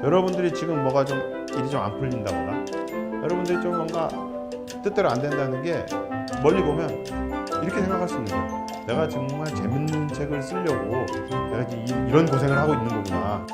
여러분들이 지금 뭐가 좀 일이 좀 안 풀린다거나 여러분들이 좀 뭔가 뜻대로 안 된다는 게 멀리 보면 이렇게 생각할 수 있는 거예요. 내가 정말 재밌는 책을 쓰려고 내가 이런 고생을 하고 있는 거구나.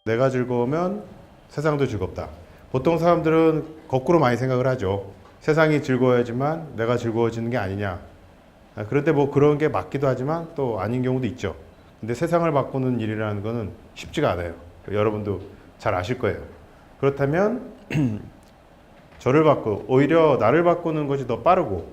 내가 즐거우면 세상도 즐겁다. 보통 사람들은 거꾸로 많이 생각을 하죠. 세상이 즐거워야지만 내가 즐거워지는 게 아니냐. 그런데 뭐 그런 게 맞기도 하지만 또 아닌 경우도 있죠. 근데 세상을 바꾸는 일이라는 거는 쉽지가 않아요. 여러분도 잘 아실 거예요. 그렇다면 저를 바꾸고 오히려 나를 바꾸는 것이 더 빠르고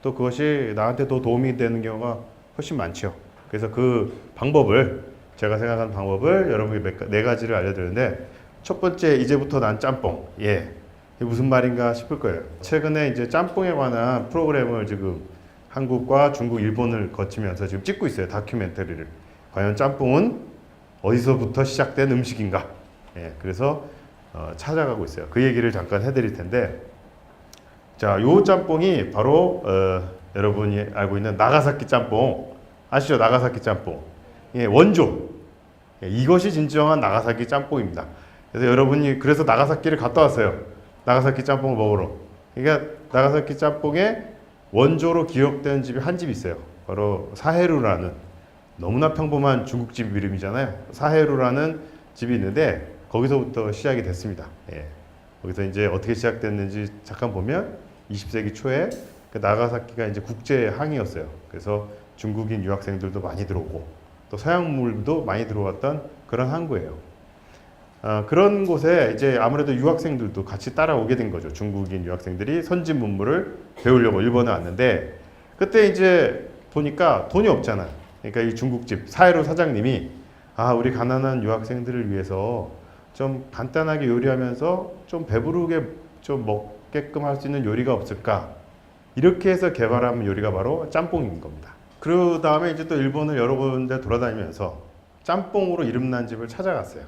또 그것이 나한테 더 도움이 되는 경우가 훨씬 많죠. 그래서 그 방법을 제가 생각하는 방법을 여러분에게 네 가지를 알려드리는데 첫 번째 이제부터 난 짬뽕. 예. 이게 무슨 말인가 싶을 거예요. 최근에 이제 짬뽕에 관한 프로그램을 지금 한국과 중국, 일본을 거치면서 지금 찍고 있어요. 다큐멘터리를. 과연 짬뽕은 어디서부터 시작된 음식인가? 예. 그래서 찾아가고 있어요. 그 얘기를 잠깐 해드릴 텐데 자, 요 짬뽕이 바로 여러분이 알고 있는 나가사키 짬뽕 아시죠? 나가사키 짬뽕. 예, 원조. 예, 이것이 진정한 나가사키 짬뽕입니다. 그래서 여러분이 그래서 나가사키를 갔다 왔어요. 나가사키 짬뽕을 먹으러. 그러니까 나가사키 짬뽕의 원조로 기억되는 집이 한 집 있어요. 바로 사헤루라는 너무나 평범한 중국집 이름이잖아요. 사헤루라는 집이 있는데 거기서부터 시작이 됐습니다. 예. 거기서 이제 어떻게 시작됐는지 잠깐 보면 20세기 초에 그 나가사키가 이제 국제 항이었어요. 그래서 중국인 유학생들도 많이 들어오고 또 서양물도 많이 들어왔던 그런 항구예요. 그런 곳에 이제 아무래도 유학생들도 같이 따라오게 된 거죠. 중국인 유학생들이 선진 문물을 배우려고 일본에 왔는데 그때 이제 보니까 돈이 없잖아요. 그러니까 이 중국집 사헤루 사장님이 우리 가난한 유학생들을 위해서 좀 간단하게 요리하면서 좀 배부르게 좀 먹게끔 할 수 있는 요리가 없을까? 이렇게 해서 개발한 요리가 바로 짬뽕인 겁니다. 그 다음에 이제 또 일본을 여러 군데 돌아다니면서 짬뽕으로 이름난 집을 찾아갔어요.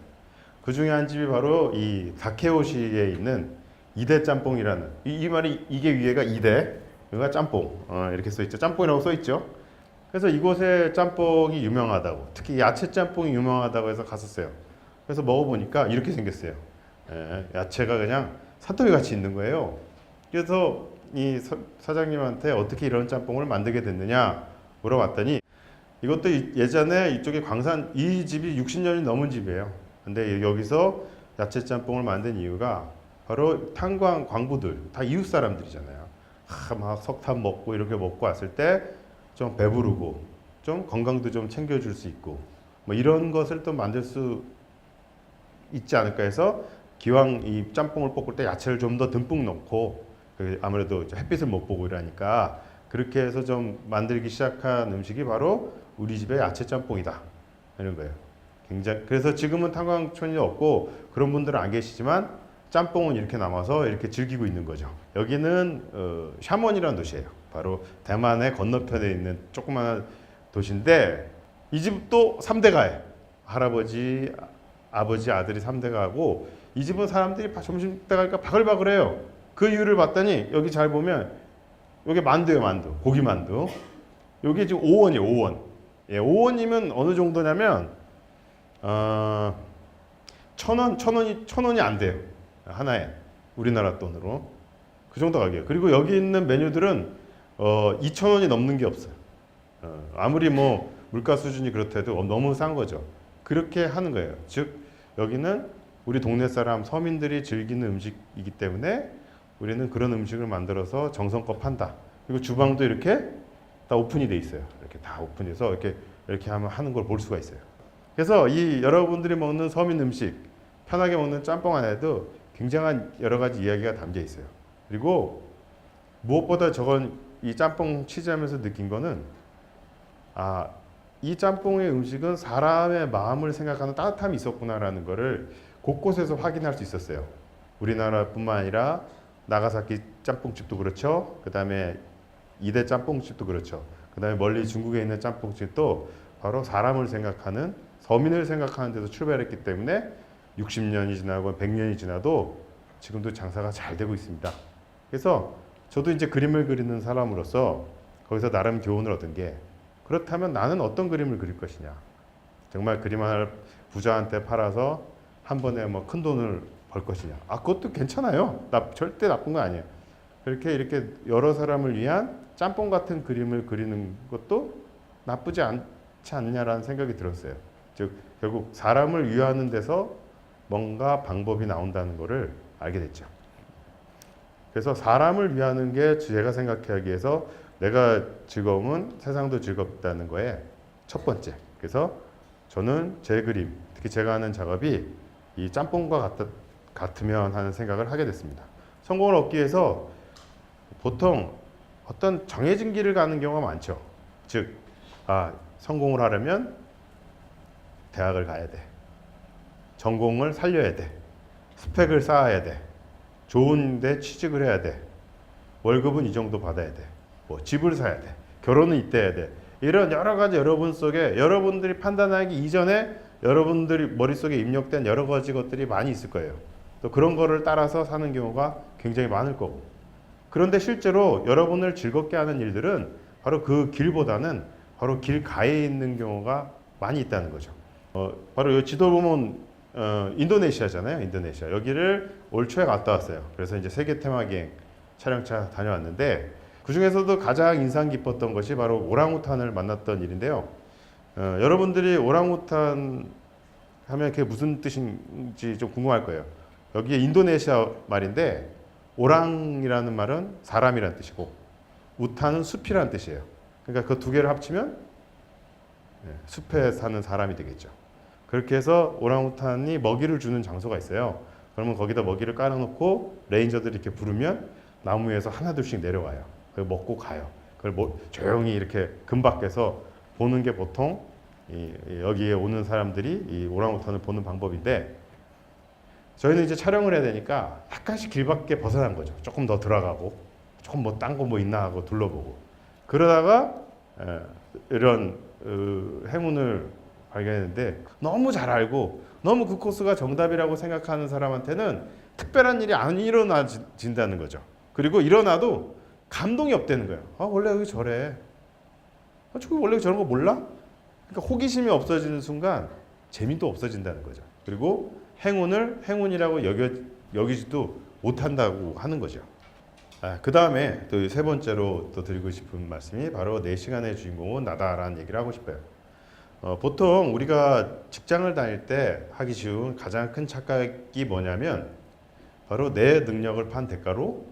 그 중에 한 집이 바로 이 다케오시에 있는 이대 짬뽕이라는 이 말이 이게 위에가 이대, 여기가 짬뽕 이렇게 써 있죠. 짬뽕이라고 써 있죠. 그래서 이곳에 짬뽕이 유명하다고, 특히 야채 짬뽕이 유명하다고 해서 갔었어요. 그래서 먹어보니까 이렇게 생겼어요. 야채가 그냥 산더미 같이 있는 거예요. 그래서 이 사장님한테 어떻게 이런 짬뽕을 만들게 됐느냐 물어봤더니 이것도 예전에 이쪽에 광산 이 집이 60년이 넘은 집이에요. 근데 여기서 야채 짬뽕을 만든 이유가 바로 탄광 광부들 다 이웃 사람들이잖아요. 막 석탄 먹고 이렇게 먹고 왔을 때 좀 배부르고 좀 건강도 좀 챙겨줄 수 있고 뭐 이런 것을 또 만들 수 있지 않을까 해서 기왕 이 짬뽕을 볶을 때 야채를 좀 더 듬뿍 넣고 아무래도 햇빛을 못 보고 이러니까 그렇게 해서 좀 만들기 시작한 음식이 바로 우리 집의 야채 짬뽕이다 이런 거예요. 굉장히 그래서 지금은 탄광촌이 없고 그런 분들은 안 계시지만 짬뽕은 이렇게 남아서 이렇게 즐기고 있는 거죠. 여기는 샤먼이라는 도시예요. 바로 대만의 건너편에 있는 조그마한 도시인데 이 집도 3대가예요. 할아버지, 아버지, 아들이 3대가고 이 집은 사람들이 점심 때 가니까 바글바글해요. 그 이유를 봤더니 여기 잘 보면 여기 만두예요, 만두. 고기 만두. 여기 지금 5원이에요, 5원. 예, 5원이면 어느 정도냐면, 1,000원이 안 돼요. 하나에. 우리나라 돈으로. 그 정도 가격이에요. 그리고 여기 있는 메뉴들은, 2,000원이 넘는 게 없어요. 아무리 뭐, 물가 수준이 그렇대도 너무 싼 거죠. 그렇게 하는 거예요. 즉, 여기는 우리 동네 사람, 서민들이 즐기는 음식이기 때문에 우리는 그런 음식을 만들어서 정성껏 판다. 그리고 주방도 이렇게 다 오픈이 돼 있어요. 이렇게 다 오픈해서 이렇게 하는 걸 볼 수가 있어요. 그래서 이 여러분들이 먹는 서민 음식, 편하게 먹는 짬뽕 안에도 굉장한 여러 가지 이야기가 담겨 있어요. 그리고 무엇보다 이 짬뽕 취재하면서 느낀 거는 이 짬뽕의 음식은 사람의 마음을 생각하는 따뜻함이 있었구나라는 거를 곳곳에서 확인할 수 있었어요. 우리나라뿐만 아니라 나가사키 짬뽕집도 그렇죠. 그 다음에 이대 짬뽕집도 그렇죠. 그 다음에 멀리 중국에 있는 짬뽕집도 바로 사람을 생각하는 서민을 생각하는 데서 출발했기 때문에 60년이 지나고 100년이 지나도 지금도 장사가 잘 되고 있습니다. 그래서 저도 이제 그림을 그리는 사람으로서 거기서 나름 교훈을 얻은 게, 그렇다면 나는 어떤 그림을 그릴 것이냐. 정말 그림 하나를 부자한테 팔아서 한 번에 뭐 큰 돈을 벌 것이냐. 그것도 괜찮아요. 절대 나쁜 거 아니에요. 이렇게 여러 사람을 위한 짬뽕 같은 그림을 그리는 것도 나쁘지 않지 않느냐라는 생각이 들었어요. 즉 결국 사람을 위하는 데서 뭔가 방법이 나온다는 것을 알게 됐죠. 그래서 사람을 위하는 게 제가 생각하기에서 내가 즐거움은 세상도 즐겁다는 거에 첫 번째. 그래서 저는 제 그림, 특히 제가 하는 작업이 이 짬뽕과 같으면 하는 생각을 하게 됐습니다. 성공을 얻기 위해서 보통 어떤 정해진 길을 가는 경우가 많죠. 즉, 성공을 하려면 대학을 가야 돼. 전공을 살려야 돼. 스펙을 쌓아야 돼. 좋은 데 취직을 해야 돼. 월급은 이 정도 받아야 돼. 뭐 집을 사야 돼. 결혼은 이때 해야 돼. 이런 여러 가지 여러분 속에 여러분들이 판단하기 이전에 여러분들이 머릿속에 입력된 여러 가지 것들이 많이 있을 거예요. 또 그런 거를 따라서 사는 경우가 굉장히 많을 거고. 그런데 실제로 여러분을 즐겁게 하는 일들은 바로 그 길보다는 바로 길 가에 있는 경우가 많이 있다는 거죠. 바로 이 지도 보면 인도네시아잖아요. 인도네시아. 여기를 올 초에 갔다 왔어요. 그래서 이제 세계 테마기행 촬영차 다녀왔는데 그 중에서도 가장 인상 깊었던 것이 바로 오랑우탄을 만났던 일인데요. 여러분들이 오랑우탄 하면 그게 무슨 뜻인지 좀 궁금할 거예요. 여기에 인도네시아 말인데 오랑이라는 말은 사람이라는 뜻이고 우탄은 숲이라는 뜻이에요. 그러니까 그 두 개를 합치면 숲에 사는 사람이 되겠죠. 그렇게 해서 오랑우탄이 먹이를 주는 장소가 있어요. 그러면 거기다 먹이를 깔아놓고 레인저들이 이렇게 부르면 나무 위에서 하나둘씩 내려와요. 그걸 먹고 가요. 그걸 조용히 이렇게 금밖에서 보는 게 보통 여기에 오는 사람들이 이 오랑우탄을 보는 방법인데, 저희는 이제 촬영을 해야 되니까 약간씩 길 밖에 벗어난 거죠. 조금 더 들어가고 조금 뭐 딴 거 뭐 있나 하고 둘러보고 그러다가 이런 행운을 발견했는데, 너무 잘 알고 너무 그 코스가 정답이라고 생각하는 사람한테는 특별한 일이 안 일어나진다는 거죠. 그리고 일어나도 감동이 없다는 거예요. 원래 여기 저래. 저기 원래 저런 거 몰라? 그러니까 호기심이 없어지는 순간 재미도 없어진다는 거죠. 그리고 행운을 행운이라고 여기지도 못한다고 하는 거죠. 그 다음에 또 세 번째로 또 드리고 싶은 말씀이 바로 내 시간의 주인공은 나다라는 얘기를 하고 싶어요. 보통 우리가 직장을 다닐 때 하기 쉬운 가장 큰 착각이 뭐냐면 바로 내 능력을 판 대가로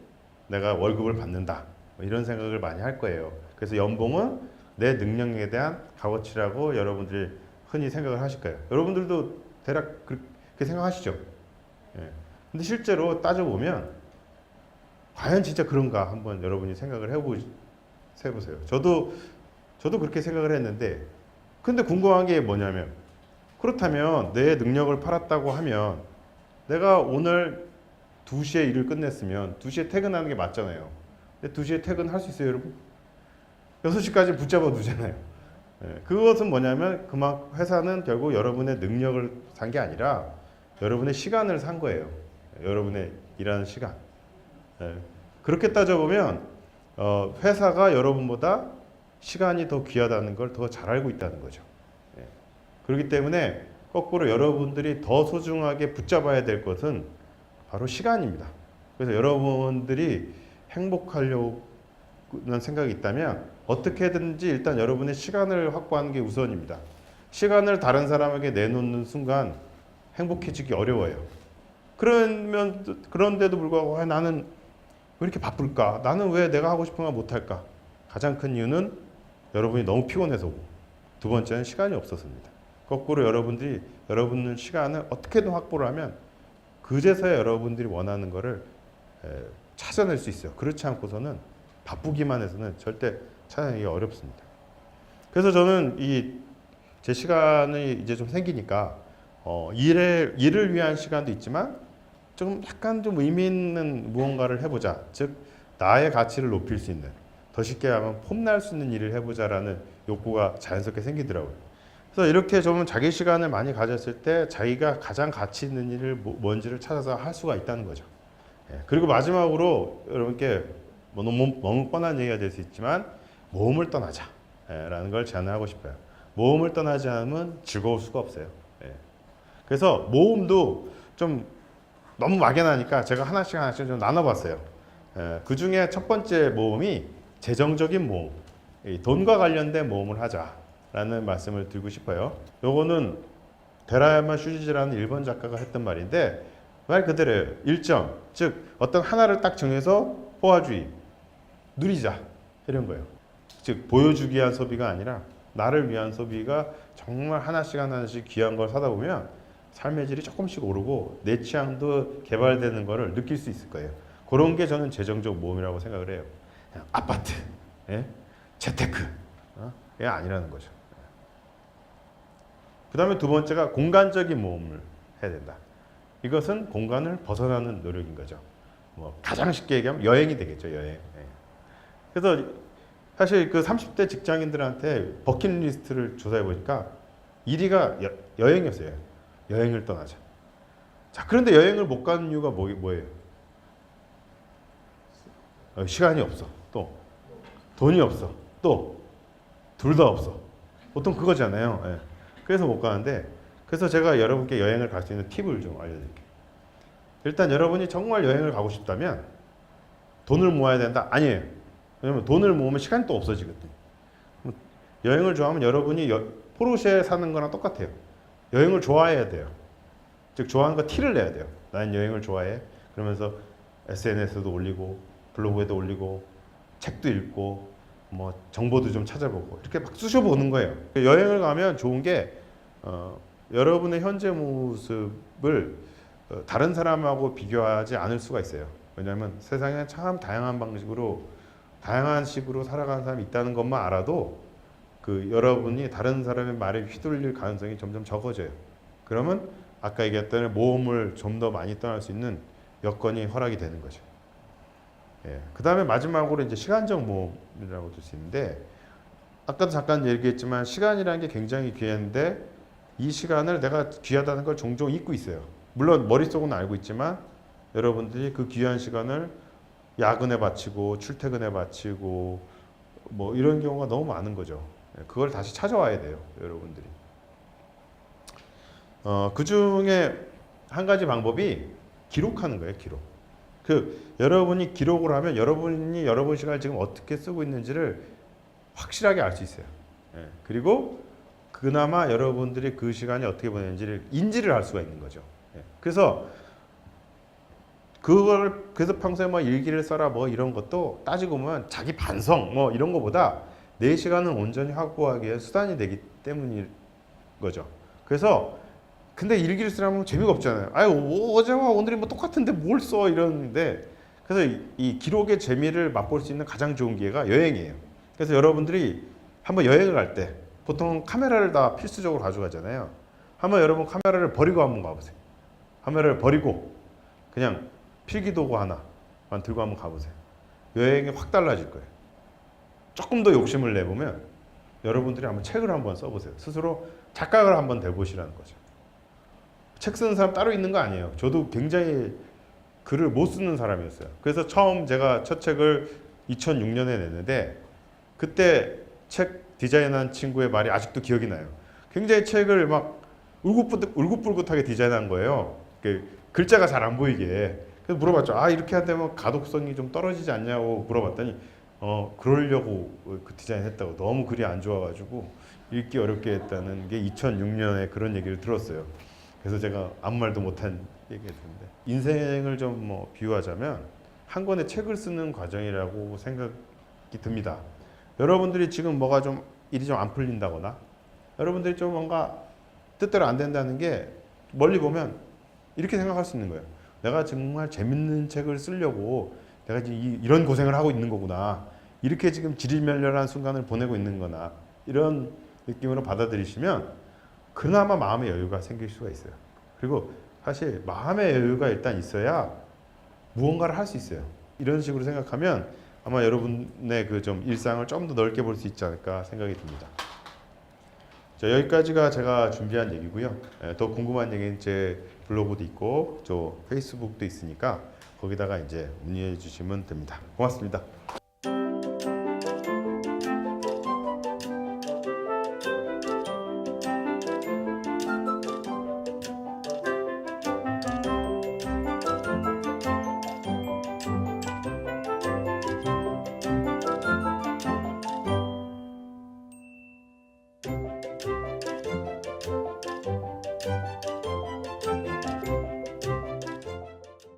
내가 월급을 받는다, 이런 생각을 많이 할 거예요. 그래서 연봉은 내 능력에 대한 값어치라고 여러분들이 흔히 생각을 하실 거예요. 여러분들도 대략 그렇게 생각하시죠. 근데 실제로 따져보면 과연 진짜 그런가 한번 여러분이 생각을 해보세요. 저도 그렇게 생각을 했는데, 근데 궁금한 게 뭐냐면, 그렇다면 내 능력을 팔았다고 하면 내가 오늘 2시에 일을 끝냈으면 2시에 퇴근하는 게 맞잖아요. 근데 2시에 퇴근할 수 있어요, 여러분? 6시까지 붙잡아 두잖아요. 그것은 뭐냐면 그만큼 회사는 결국 여러분의 능력을 산 게 아니라 여러분의 시간을 산 거예요. 여러분의 일하는 시간. 그렇게 따져보면 회사가 여러분보다 시간이 더 귀하다는 걸 더 잘 알고 있다는 거죠. 그렇기 때문에 거꾸로 여러분들이 더 소중하게 붙잡아야 될 것은 바로 시간입니다. 그래서 여러분들이 행복하려는 생각이 있다면 어떻게든지 일단 여러분의 시간을 확보하는 게 우선입니다. 시간을 다른 사람에게 내놓는 순간 행복해지기 어려워요. 그런데도 불구하고 왜 나는 왜 이렇게 바쁠까? 나는 왜 내가 하고 싶은 걸 못할까? 가장 큰 이유는 여러분이 너무 피곤해서고, 두 번째는 시간이 없어서입니다. 거꾸로 여러분들이 여러분의 시간을 어떻게든 확보를 하면 그제서야 여러분들이 원하는 거를 찾아낼 수 있어요. 그렇지 않고서는 바쁘기만 해서는 절대 찾아내기 어렵습니다. 그래서 저는 제 시간이 이제 좀 생기니까 일을 위한 시간도 있지만 좀 약간 좀 의미 있는 무언가를 해보자. 즉 나의 가치를 높일 수 있는, 더 쉽게 하면 폼날 수 있는 일을 해보자라는 욕구가 자연스럽게 생기더라고요. 그래서 이렇게 좀 자기 시간을 많이 가졌을 때 자기가 가장 가치 있는 일을 뭔지를 찾아서 할 수가 있다는 거죠. 예. 그리고 마지막으로 여러분께 뭐 너무 뻔한 얘기가 될 수 있지만 모험을 떠나자 라는 걸 제안하고 싶어요. 모험을 떠나지 않으면 즐거울 수가 없어요. 예. 그래서 모험도 좀 너무 막연하니까 제가 하나씩 좀 나눠봤어요. 예. 그 중에 첫 번째 모험이 재정적인 모험, 돈과 관련된 모험을 하자라는 말씀을 드리고 싶어요. 요거는 데라야마 슈지지라는 일본 작가가 했던 말인데 말 그대로예요. 일정, 즉 어떤 하나를 딱 정해서 호화주의, 누리자 이런 거예요. 즉 보여주기 위한 소비가 아니라 나를 위한 소비가 정말 하나씩 귀한 걸 사다 보면 삶의 질이 조금씩 오르고 내 취향도 개발되는 거를 느낄 수 있을 거예요. 그런 게 저는 재정적 모험이라고 생각을 해요. 그냥 아파트, 예? 재테크, 그게 아니라는 거죠. 그 다음에 두 번째가 공간적인 모험을 해야 된다. 이것은 공간을 벗어나는 노력인 거죠. 뭐 가장 쉽게 얘기하면 여행이 되겠죠, 여행. 예. 그래서 사실 그 30대 직장인들한테 버킷리스트를 조사해 보니까 1위가 여행이었어요. 여행을 떠나자. 자, 그런데 여행을 못 가는 이유가 뭐예요? 시간이 없어. 또 돈이 없어. 또 둘 다 없어. 보통 그거잖아요. 예. 그래서 못 가는데, 그래서 제가 여러분께 여행을 갈 수 있는 팁을 좀 알려드릴게요. 일단 여러분이 정말 여행을 가고 싶다면 돈을 모아야 된다? 아니에요. 왜냐면 돈을 모으면 시간이 또 없어지거든요. 여행을 좋아하면 여러분이 포르쉐 사는 거랑 똑같아요. 여행을 좋아해야 돼요. 즉 좋아하는 거 티를 내야 돼요. 나는 여행을 좋아해. 그러면서 SNS도 올리고 블로그에도 올리고 책도 읽고 뭐 정보도 좀 찾아보고 이렇게 막 쑤셔보는 거예요. 여행을 가면 좋은 게 여러분의 현재 모습을 다른 사람하고 비교하지 않을 수가 있어요. 왜냐하면 세상에 참 다양한 식으로 살아가는 사람이 있다는 것만 알아도 여러분이 다른 사람의 말에 휘둘릴 가능성이 점점 적어져요. 그러면 아까 얘기했던 모험을 좀 더 많이 떠날 수 있는 여건이 허락이 되는 거죠. 예. 그 다음에 마지막으로 이제 시간적 모험이라고 볼 수 있는데, 아까도 잠깐 얘기했지만 시간이라는 게 굉장히 귀한데 이 시간을 내가 귀하다는 걸 종종 잊고 있어요. 물론 머릿속은 알고 있지만 여러분들이 그 귀한 시간을 야근에 바치고 출퇴근에 바치고 뭐 이런 경우가 너무 많은 거죠. 그걸 다시 찾아와야 돼요, 여러분들이. 그 중에 한 가지 방법이 기록하는 거예요, 기록. 여러분이 기록을 하면 여러분이 여러분 시간을 지금 어떻게 쓰고 있는지를 확실하게 알 수 있어요. 예. 그리고 그나마 여러분들이 그 시간이 어떻게 보내는지를 인지를 할 수가 있는 거죠. 예. 그래서 평소에 뭐 일기를 써라 뭐 이런 것도 따지고 보면 자기 반성 뭐 이런 거보다 내 시간을 온전히 확보하기 위해 수단이 되기 때문인 거죠. 그래서 근데 일기를 쓰려면 재미가 없잖아요. 아유, 어제와 오늘이 뭐 똑같은데 뭘 써 이러는데, 그래서 이 기록의 재미를 맛볼 수 있는 가장 좋은 기회가 여행이에요. 그래서 여러분들이 한번 여행을 갈 때 보통 카메라를 다 필수적으로 가져가잖아요. 한번 여러분 카메라를 버리고 한번 가보세요. 카메라를 버리고 그냥 필기도구 하나만 들고 한번 가보세요. 여행이 확 달라질 거예요. 조금 더 욕심을 내보면 여러분들이 한번 책을 한번 써보세요. 스스로 작가를 한번 돼보시라는 거죠. 책 쓰는 사람 따로 있는 거 아니에요. 저도 굉장히 글을 못 쓰는 사람이었어요. 그래서 처음 제가 첫 책을 2006년에 냈는데 그때 책 디자인한 친구의 말이 아직도 기억이 나요. 굉장히 책을 막 울긋불긋하게 디자인한 거예요. 글자가 잘 안 보이게. 그래서 물어봤죠. 이렇게 하면 가독성이 좀 떨어지지 않냐고 물어봤더니 그러려고 그 디자인 했다고. 너무 글이 안 좋아가지고 읽기 어렵게 했다는 게 2006년에 그런 얘기를 들었어요. 그래서 제가 아무 말도 못한 얘기했는데, 인생을 좀 뭐 비유하자면 한 권의 책을 쓰는 과정이라고 생각이 듭니다. 여러분들이 지금 뭐가 좀 일이 좀 안 풀린다거나 여러분들이 좀 뭔가 뜻대로 안 된다는 게 멀리 보면 이렇게 생각할 수 있는 거예요. 내가 정말 재밌는 책을 쓰려고 내가 지금 이런 고생을 하고 있는 거구나. 이렇게 지금 지리멸렬한 순간을 보내고 있는 거나 이런 느낌으로 받아들이시면 그나마 마음의 여유가 생길 수가 있어요. 그리고 사실 마음의 여유가 일단 있어야 무언가를 할 수 있어요. 이런 식으로 생각하면 아마 여러분의 좀 일상을 좀 더 넓게 볼 수 있지 않을까 생각이 듭니다. 자, 여기까지가 제가 준비한 얘기고요. 더 궁금한 얘기는 제 블로그도 있고 저 페이스북도 있으니까 거기다가 이제 문의해 주시면 됩니다. 고맙습니다.